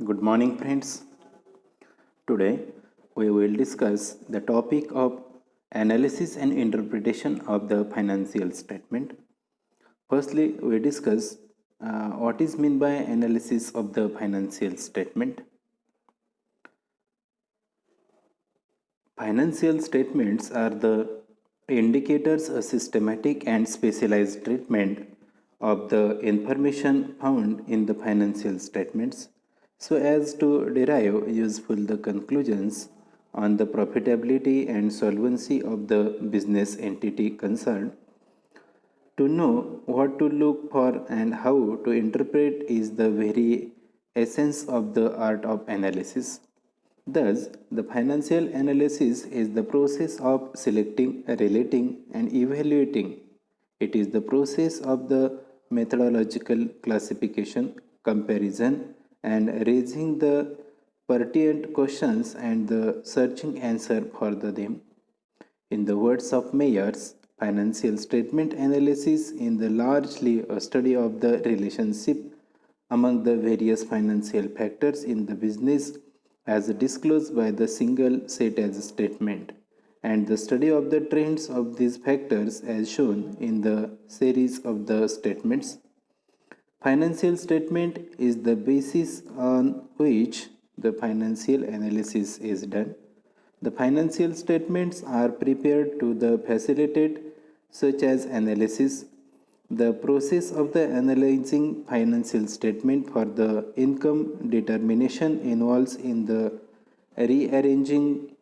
Good morning, friends. Today we will discuss the topic of analysis and interpretation of the financial statement. Firstly, we discuss what is meant by analysis of the financial statement. Financial statements are the indicators a systematic and specialized treatment of the information found in the financial statements so as to derive useful the conclusions on the profitability and solvency of the business entity concerned. To know what to look for and how to interpret is the very essence of the art of analysis. Thus, the financial analysis is the process of selecting, relating, and evaluating. It is the process of the methodological classification, comparison, and raising the pertinent questions and the searching answer for them. In the words of Mayers, financial statement analysis is the largely a study of the relationship among the various financial factors in the business as disclosed by the single set as statement and the study of the trends of these factors as shown in the series of the statements. Financial statement is the basis on which the financial analysis is done. The financial statements are prepared to the facilitate such as analysis. The process of the analyzing financial statement for the income determination involves in the rearranging,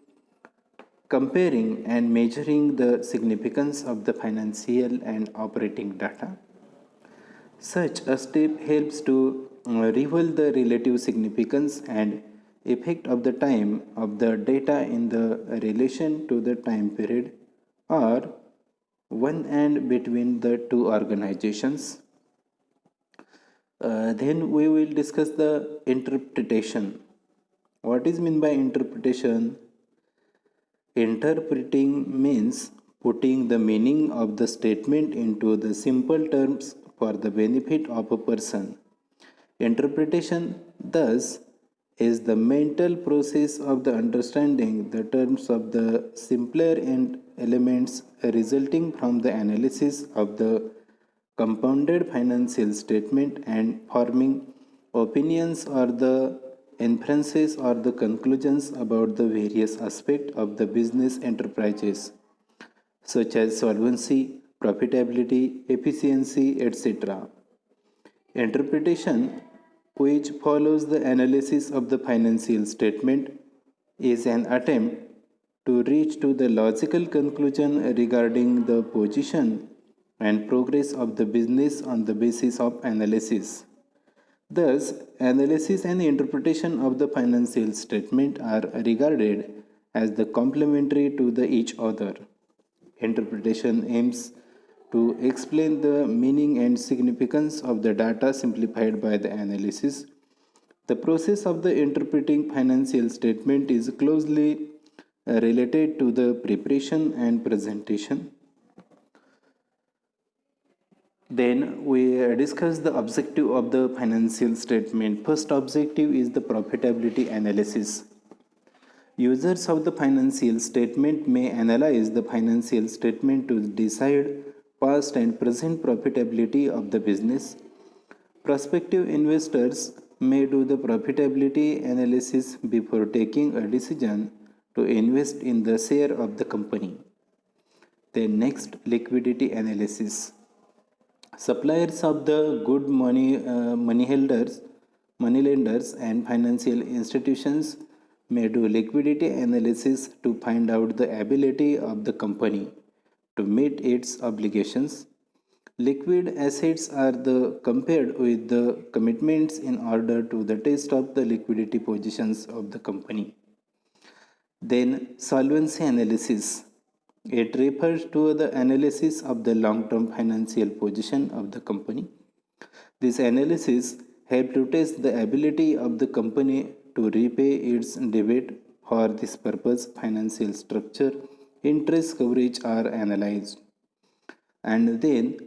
comparing and measuring the significance of the financial and operating data. Such a step helps to reveal the relative significance and effect of the time of the data in the relation to the time period or one and between the two organizations. Then we will discuss the interpretation. What is meant by interpretation? Interpreting means putting the meaning of the statement into the simple terms for the benefit of a person. Interpretation, thus, is the mental process of the understanding the terms of the simpler and elements resulting from the analysis of the compounded financial statement and forming opinions or the inferences or the conclusions about the various aspects of the business enterprises such as solvency, profitability, efficiency, etc. Interpretation, which follows the analysis of the financial statement, is an attempt to reach to the logical conclusion regarding the position and progress of the business on the basis of analysis. Thus, analysis and interpretation of the financial statement are regarded as the complementary to the each other. Interpretation aims to explain the meaning and significance of the data simplified by the analysis. The process of the interpreting financial statement is closely related to the preparation and presentation. Then we discuss the objective of the financial statement. First objective is the profitability analysis. Users of the financial statement may analyze the financial statement to decide past and present profitability of the business. Prospective investors may do the profitability analysis before taking a decision to invest in the share of the company. Then next, liquidity analysis. Suppliers of the good money lenders and financial institutions may do liquidity analysis to find out the ability of the company to meet its obligations. Liquid assets are the compared with the commitments in order to the test of the liquidity positions of the company. Then solvency analysis. It refers to the analysis of the long-term financial position of the company. This analysis helps to test the ability of the company to repay its debt. For this purpose, financial structure, interest coverage are analyzed. And then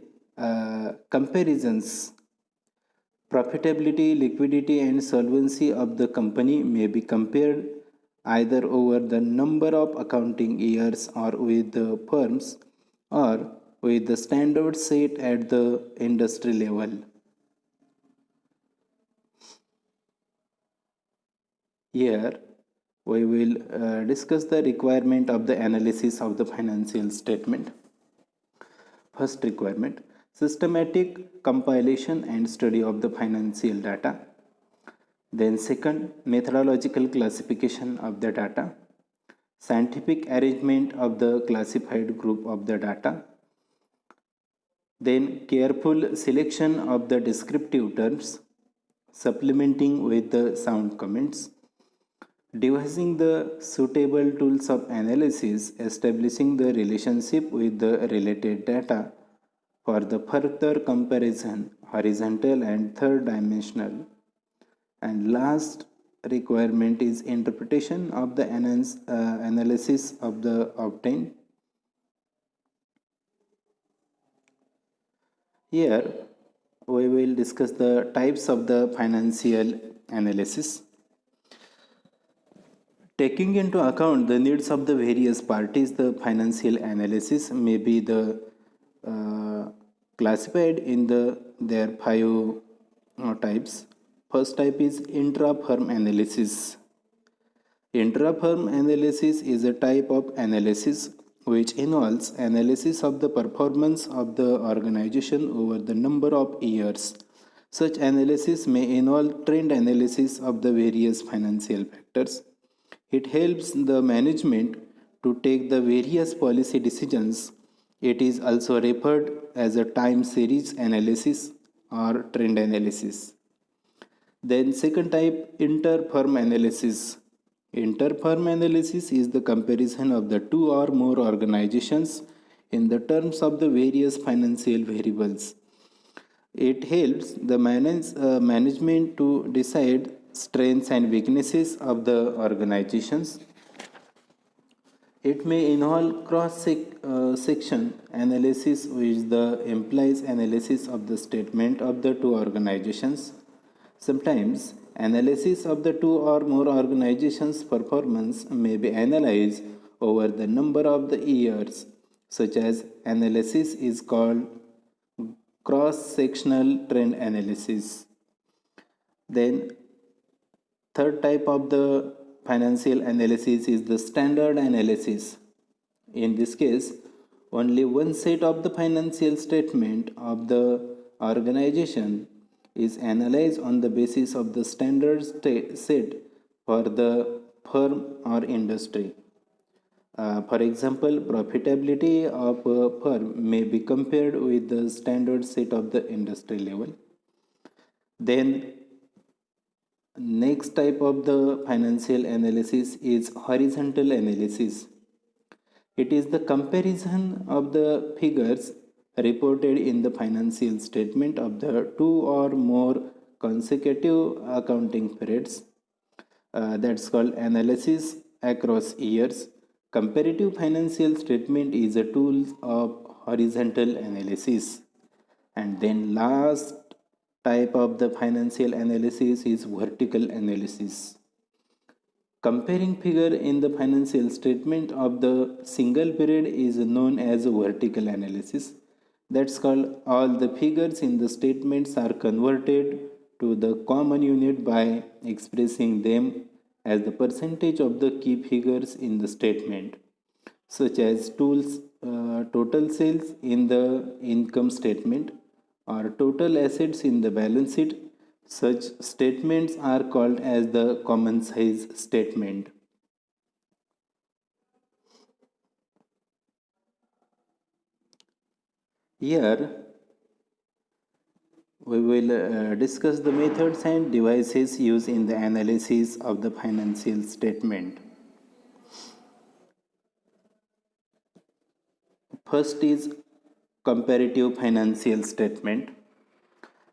comparisons. Profitability, liquidity, and solvency of the company may be compared either over the number of accounting years or with the firms or with the standards set at the industry level. Here, we will discuss the requirement of the analysis of the financial statement. First requirement, systematic compilation and study of the financial data. Then second, methodological classification of the data. Scientific arrangement of the classified group of the data. Then careful selection of the descriptive terms, supplementing with the sound comments. Devising the suitable tools of analysis, establishing the relationship with the related data for the further comparison, horizontal and third dimensional. And last requirement is interpretation of the analysis of the obtained. Here we will discuss the types of the financial analysis. Taking into account the needs of the various parties, the financial analysis may be classified in their five types. First type is intra-firm analysis. Intra-firm analysis is a type of analysis which involves analysis of the performance of the organization over the number of years. Such analysis may involve trend analysis of the various financial factors. It helps the management to take the various policy decisions. It is also referred as a time series analysis or trend analysis. Then second type, inter-firm analysis. Inter-firm analysis is the comparison of the two or more organizations in the terms of the various financial variables. It helps the management to decide strengths and weaknesses of the organizations. It may involve cross-section analysis, which implies analysis of the statement of the two organizations. Sometimes analysis of the two or more organizations' performance may be analyzed over the number of the years. Such as analysis is called cross-sectional trend analysis. Then third type of the financial analysis is the standard analysis. In this case, only one set of the financial statement of the organization is analyzed on the basis of the standard set for the firm or industry. For example, profitability of a firm may be compared with the standard set of the industry level. Then next type of the financial analysis is horizontal analysis. It is the comparison of the figures reported in the financial statement of the two or more consecutive accounting periods. That's called analysis across years. Comparative financial statement is a tool of horizontal analysis. And then last type of the financial analysis is vertical analysis. Comparing figure in the financial statement of the single period is known as vertical analysis. That's called all the figures in the statements are converted to the common unit by expressing them as the percentage of the key figures in the statement, such as total sales in the income statement or total assets in the balance sheet. Such statements are called as the common size statement. Here we will discuss the methods and devices used in the analysis of the financial statement. First is comparative financial statement.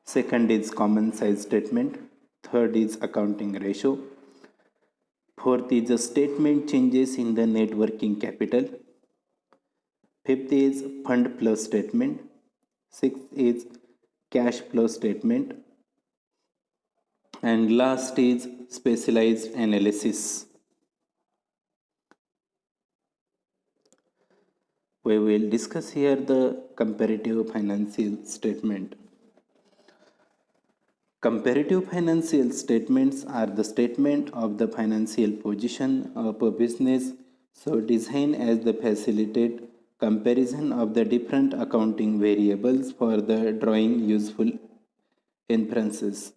Second is common size statement. Third is accounting ratio. Fourth is the statement changes in the net working capital. Fifth is fund flow statement. Sixth is cash flow statement. And last is specialized analysis. We will discuss here the comparative financial statement. Comparative financial statements are the statement of the financial position of a business so designed as the facilitate comparison of the different accounting variables for the drawing useful inferences.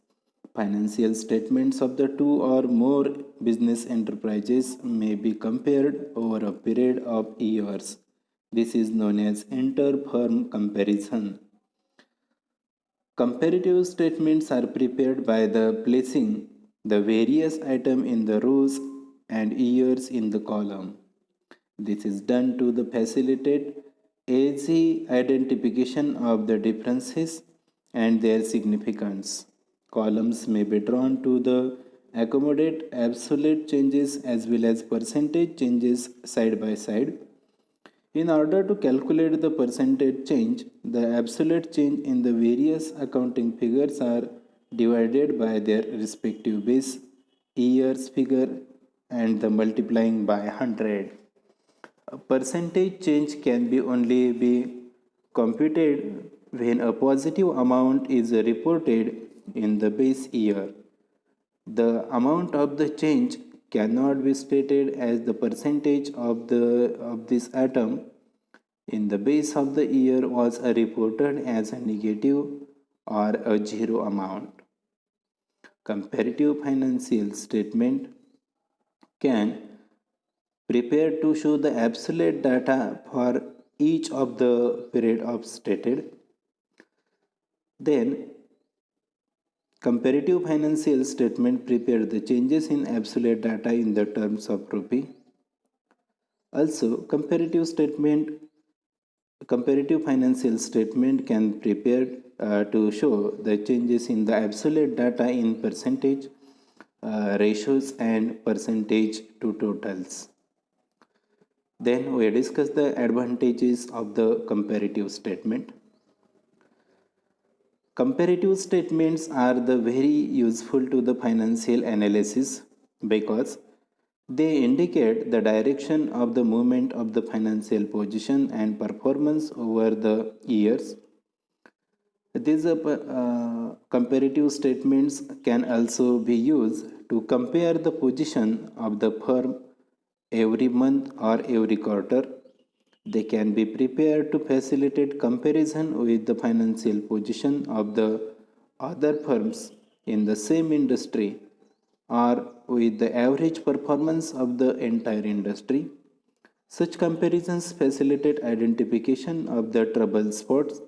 Financial statements of the two or more business enterprises may be compared over a period of years. This is known as inter-firm comparison. Comparative statements are prepared by the placing the various items in the rows and years in the column. This is done to the facilitate easy identification of the differences and their significance. Columns may be drawn to the accommodate absolute changes as well as percentage changes side by side. In order to calculate the percentage change, the absolute change in the various accounting figures are divided by their respective base, years figure, and the multiplying by 100. A percentage change can be only be computed when a positive amount is reported in the base year. The amount of the change cannot be stated as the percentage of this atom in the base of the year was reported as a negative or a zero amount. Comparative financial statement can prepare to show the absolute data for each of the period of stated. Then comparative financial statement prepare the changes in absolute data in the terms of rupee. Also, comparative financial statement can prepare to show the changes in the absolute data in percentage, ratios and percentage to totals. Then we discuss the advantages of the comparative statement. Comparative statements are the very useful to the financial analysis because they indicate the direction of the movement of the financial position and performance over the years. These comparative statements can also be used to compare the position of the firm every month or every quarter. They can be prepared to facilitate comparison with the financial position of the other firms in the same industry or with the average performance of the entire industry. Such comparisons facilitate identification of the trouble spots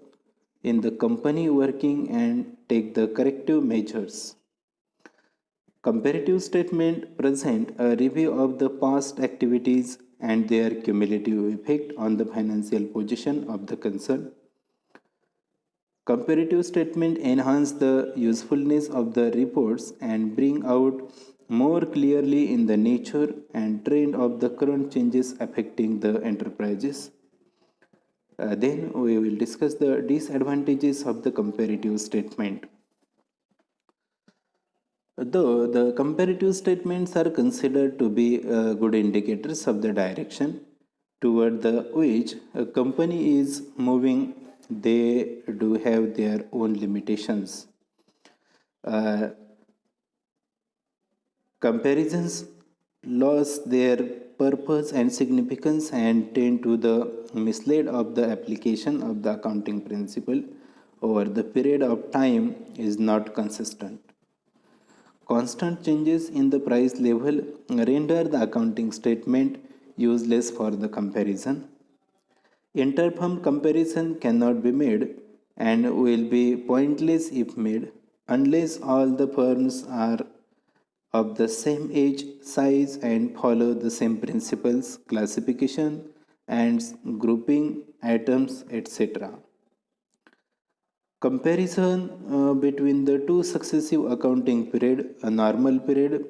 in the company working and take the corrective measures. Comparative statement present a review of the past activities and their cumulative effect on the financial position of the concern. Comparative statement enhance the usefulness of the reports and bring out more clearly in the nature and trend of the current changes affecting the enterprises. Then we will discuss the disadvantages of the comparative statement. Though the comparative statements are considered to be good indicators of the direction toward the which a company is moving, they do have their own limitations. Uh, Comparisons lose their purpose and significance and tend to the mislead of the application of the accounting principle over the period of time is not consistent. Constant changes in the price level render the accounting statement useless for the comparison. Interfirm comparison cannot be made and will be pointless if made unless all the firms are of the same age, size, and follow the same principles, classification, and grouping items, etc. Comparison between the two successive accounting period, a normal period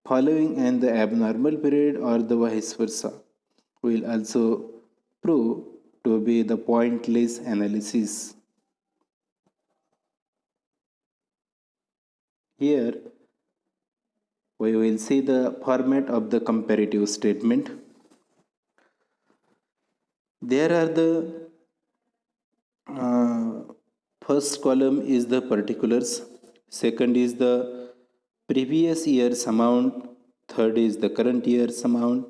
following and the abnormal period or the vice versa, will also prove to be the pointless analysis. Here we will see the format of the comparative statement. There are the first column is the particulars, second is the previous year's amount, third is the current year's amount,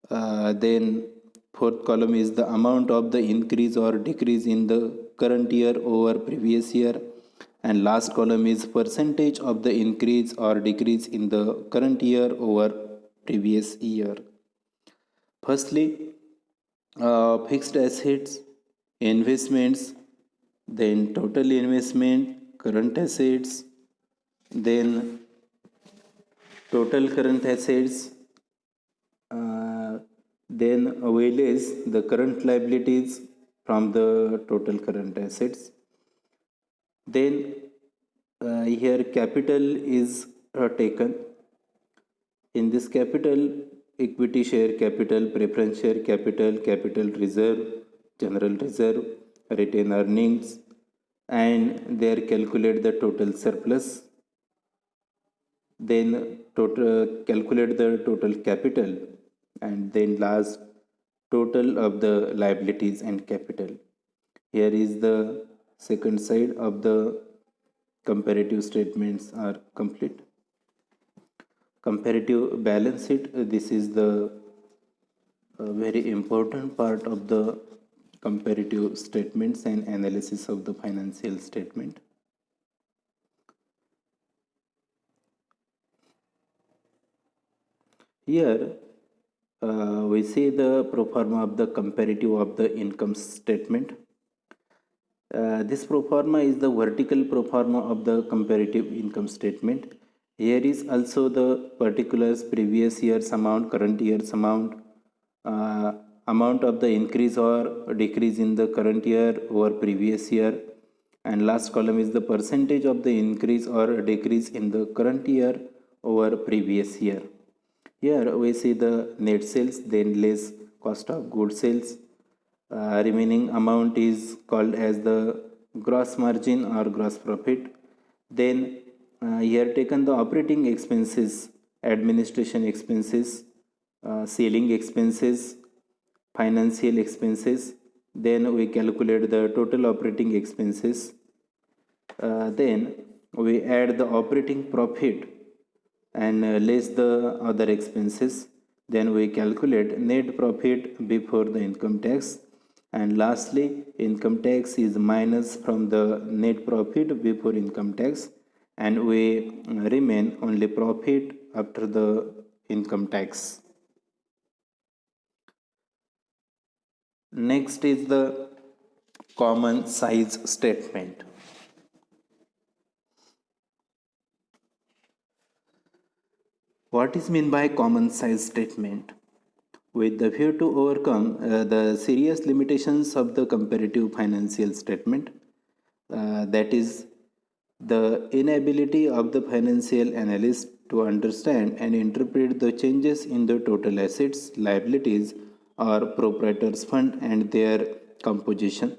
then fourth column is the amount of the increase or decrease in the current year over previous year, and last column is percentage of the increase or decrease in the current year over previous year. Firstly, fixed assets, investments, then total investment, current assets, then total current assets, then we less the current liabilities from the total current assets. Then here capital is taken. In this capital, equity share capital, preference share capital, capital reserve, general reserve, retained earnings, and there calculate the total surplus. Then calculate the total capital, and then last total of the liabilities and capital. Here is the second side of the comparative statements are complete. Comparative balance sheet, this is the very important part of the comparative statements and analysis of the financial statement. Here we see the pro forma of the comparative of the income statement. This pro forma is the vertical pro forma of the comparative income statement. Here is also the particulars, previous year's amount, current year's amount, amount of the increase or decrease in the current year over previous year, and last column is the percentage of the increase or decrease in the current year over previous year. Here we see the net sales, then less cost of goods sales. Remaining amount is called as the gross margin or gross profit. Then here taken the operating expenses, administration expenses, selling expenses, financial expenses. Then we calculate the total operating expenses. Then we add the operating profit and less the other expenses. Then we calculate net profit before the income tax, and lastly income tax is minus from the net profit before income tax, and we remain only profit after the income tax. Next is the common size statement. What is meant by common size statement? With the view to overcome the serious limitations of the comparative financial statement, that is, the inability of the financial analyst to understand and interpret the changes in the total assets, liabilities, or proprietors' fund and their composition,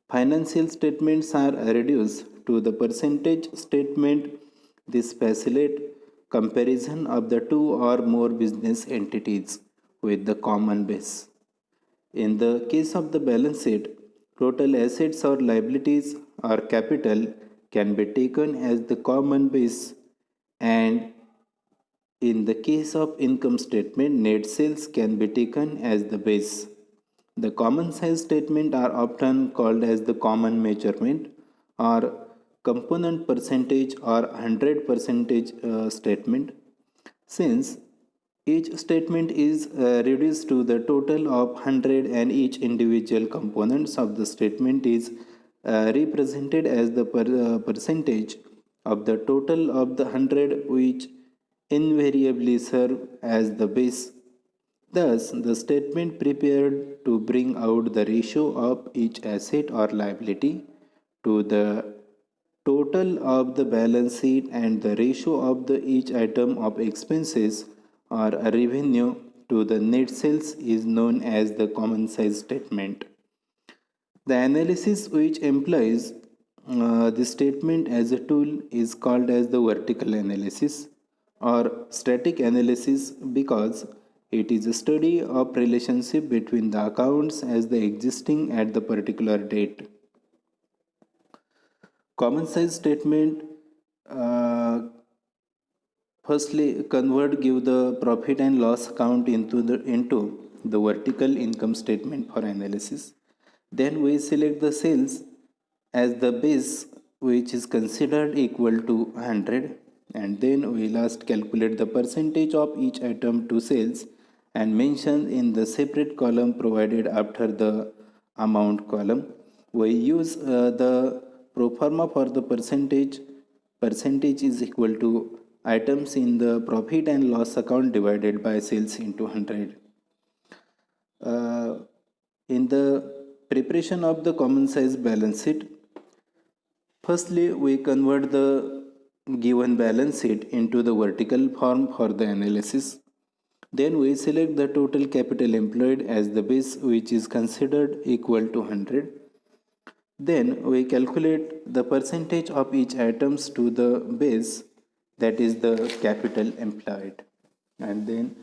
financial statements are reduced to the percentage statement. This facilitates comparison of the two or more business entities with the common base. In the case of the balance sheet, total assets or liabilities or capital can be taken as the common base, and in the case of income statement, net sales can be taken as the base. The common size statement are often called as the common measurement or component percentage or 100 percentage statement, since each statement is reduced to the total of 100 and each individual components of the statement is represented as the percentage of the total of the 100, which invariably serve as the base. Thus, the statement prepared to bring out the ratio of each asset or liability to the total of the balance sheet and the ratio of the each item of expenses or revenue to the net sales is known as the common size statement. The analysis which implies this statement as a tool is called as the vertical analysis or static analysis because it is a study of relationship between the accounts as the existing at the particular date. Common size statement firstly convert give the profit and loss account into the vertical income statement for analysis. Then we select the sales as the base which is considered equal to 100, and then we last calculate the percentage of each item to sales and mention in the separate column provided after the amount column. We use the pro forma for the percentage is equal to items in the profit and loss account divided by sales into 100. In the preparation of the common size balance sheet, firstly we convert the given balance sheet into the vertical form for the analysis. Then we select the total capital employed as the base which is considered equal to 100. Then we calculate the percentage of each items to the base, that is the capital employed, and then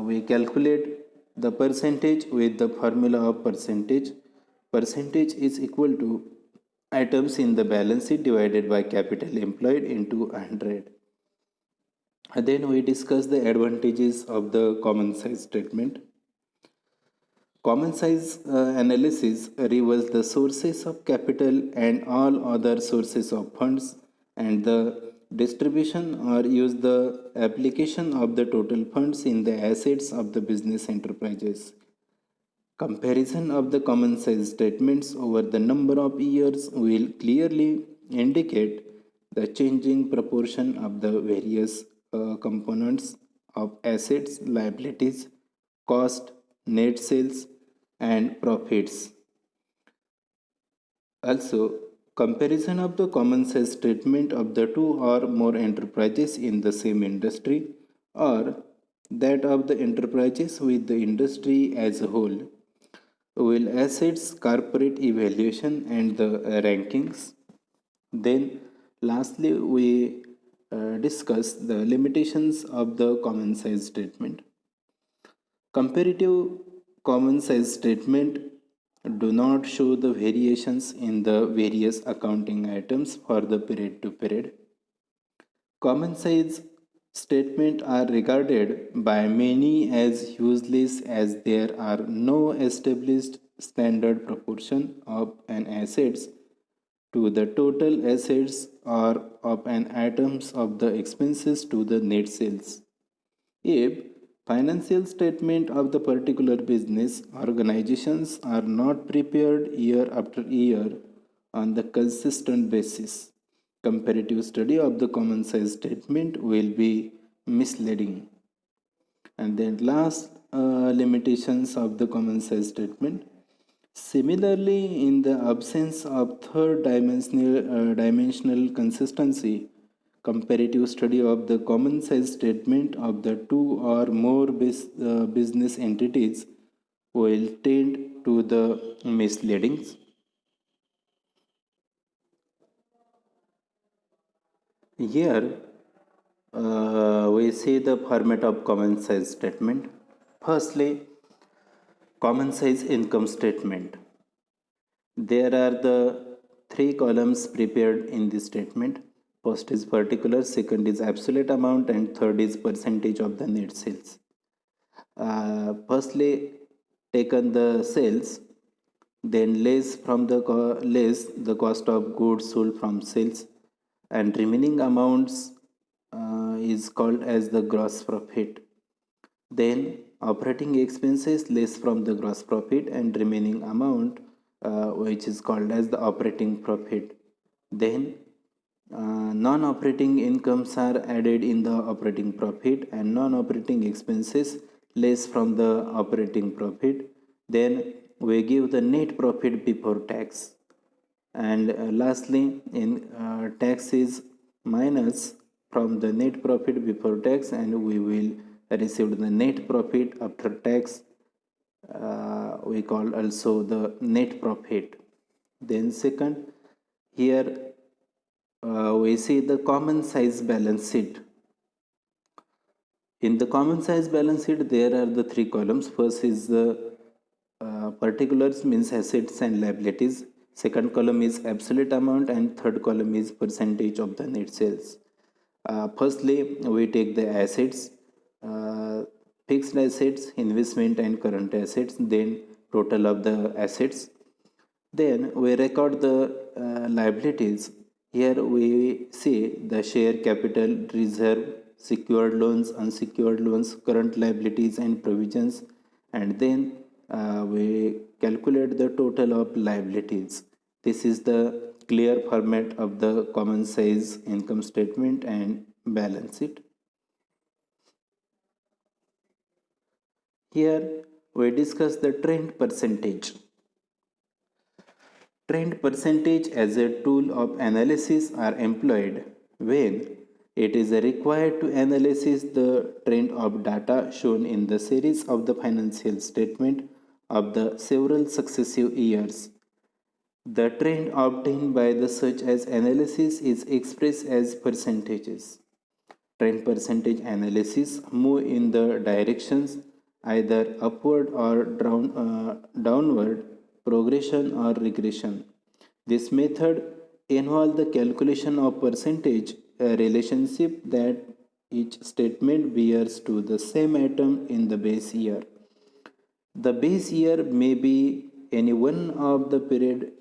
we calculate the percentage with the formula of percentage. Percentage is equal to items in the balance sheet divided by capital employed into 100. And then we discuss the advantages of the common size statement. Common size analysis reveals the sources of capital and all other sources of funds, and the distribution or use the application of the total funds in the assets of the business enterprises. Comparison of the common size statements over the number of years will clearly indicate the changing proportion of the various components of assets, liabilities, cost, net sales, and profits. Also, comparison of the common size statement of the two or more enterprises in the same industry or that of the enterprises with the industry as a whole will assess corporate evaluation and the rankings. Then, lastly, we discuss the limitations of the common size statement. Comparative common size statement do not show the variations in the various accounting items for the period to period. Common size statements are regarded by many as useless as there are no established standard proportion of an assets to the total assets or of an items of the expenses to the net sales. If financial statement of the particular business organizations are not prepared year after year on the consistent basis, comparative study of the common size statement will be misleading. And then last limitations of the common size statement. Similarly, in the absence of third dimensional consistency, comparative study of the common size statement of the two or more business entities will tend to the misleading. Here, we see the format of common size statement. Firstly, common size income statement. There are the three columns prepared in this statement. First is particular, second is absolute amount, and third is percentage of the net sales. Firstly, taken the sales, then less the cost of goods sold from sales, and remaining amounts is called as the gross profit. Then operating expenses less from the gross profit and remaining amount which is called as the operating profit. Then non-operating incomes are added in the operating profit and non-operating expenses less from the operating profit. Then we give the net profit before tax, and lastly in tax is minus from the net profit before tax, and we will receive the net profit after tax. We call also the net profit. Then second, Here we see the common size balance sheet. In the common size balance sheet, there are the three columns. First is the particulars, means assets and liabilities. Second column is absolute amount, and third column is percentage of the net sales. Firstly, we take the assets, uh, fixed assets, investment, and current assets. Then total of the assets. Then we record the liabilities. Here we see the share capital, reserve, secured loans, unsecured loans, current liabilities, and provisions. And then we calculate the total of liabilities. This is the clear format of the common size income statement and balance sheet. Here we discuss the trend percentage. Trend percentage as a tool of analysis are employed when it is required to analyze the trend of data shown in the series of the financial statement of the several successive years. The trend obtained by the such as analysis is expressed as percentages. Trend percentage analysis move in the directions either upward or downward, progression or regression. This method involves the calculation of percentage, a relationship that each statement bears to the same item in the base year. The base year may be any one of the period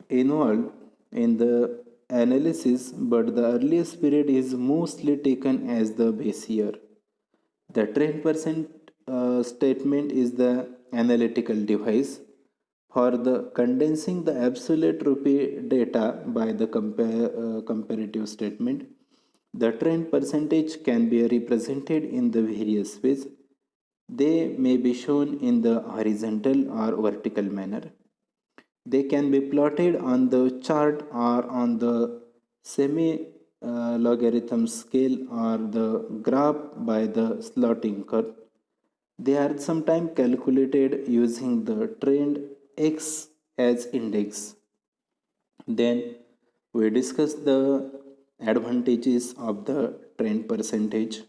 involved in the analysis, but the earliest period is mostly taken as the base year. The trend percent statement is the analytical device for the condensing the absolute rupee data by the comparative statement. The trend percentage can be represented in the various ways. They may be shown in the horizontal or vertical manner. They can be plotted on the chart or on the semi logarithm scale or the graph by the slotting curve. They are sometimes calculated using the trend X as index. Then we discuss the advantages of the trend percentage.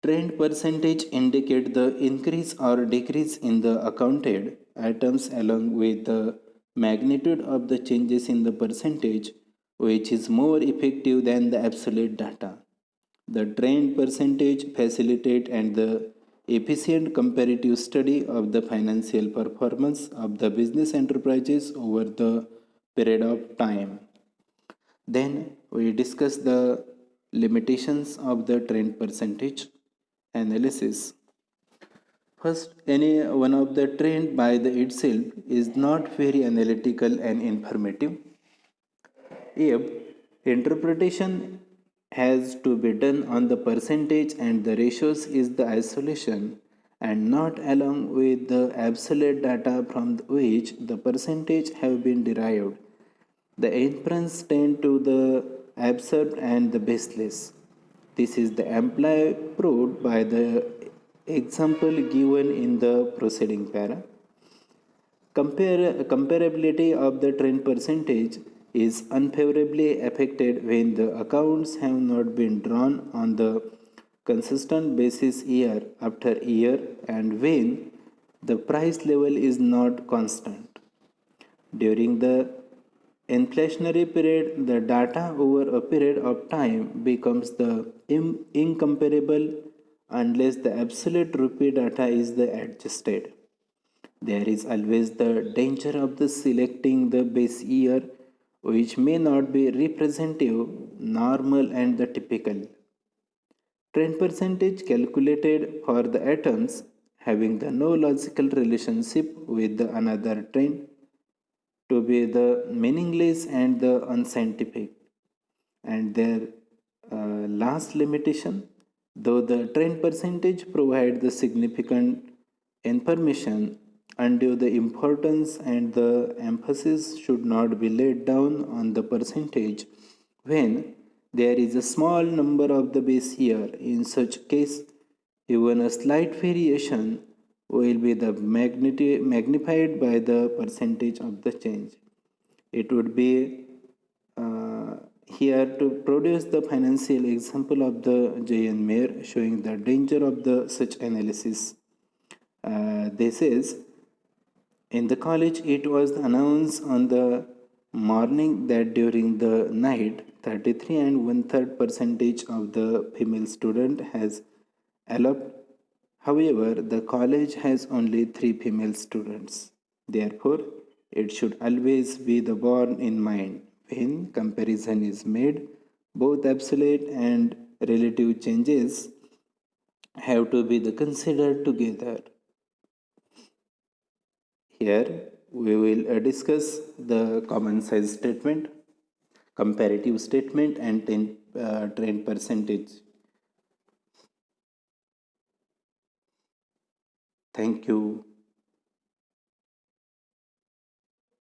Trend percentage indicate the increase or decrease in the accounted items along with the magnitude of the changes in the percentage, which is more effective than the absolute data. The trend percentage facilitate and the efficient comparative study of the financial performance of the business enterprises over the period of time. Then we discuss the limitations of the trend percentage analysis. First, any one of the trend by the itself is not very analytical and informative. If interpretation has to be done on the percentage and the ratios is the isolation and not along with the absolute data from which the percentage have been derived. The inference tend to the absurd and the baseless. This is the amply proved by the example given in the preceding para. Comparability of the trend percentage is unfavorably affected when the accounts have not been drawn on the consistent basis year after year and when the price level is not constant. During the inflationary period, the data over a period of time becomes the incomparable unless the absolute rupee data is the adjusted. There is always the danger of the selecting the base year which may not be representative, normal and the typical. Trend percentage calculated for the atoms having the no logical relationship with the another trend to be the meaningless and the unscientific. And their last limitation, though the trend percentage provide the significant information, undue the importance and the emphasis should not be laid down on the percentage when there is a small number of the base year. In such case, even a slight variation will be the magnified by the percentage of the change. It would be here to produce the financial example of the J.N. Mayer showing the danger of the such analysis. This is in the college, it was announced on the morning that during the night, 33 and one-third percentage of the female student has eloped. However, the college has only 3 female students. Therefore, it should always be the borne in mind when comparison is made. Both absolute and relative changes have to be the considered together. Here we will discuss the common size statement, comparative statement, and trend percentage. Thank you.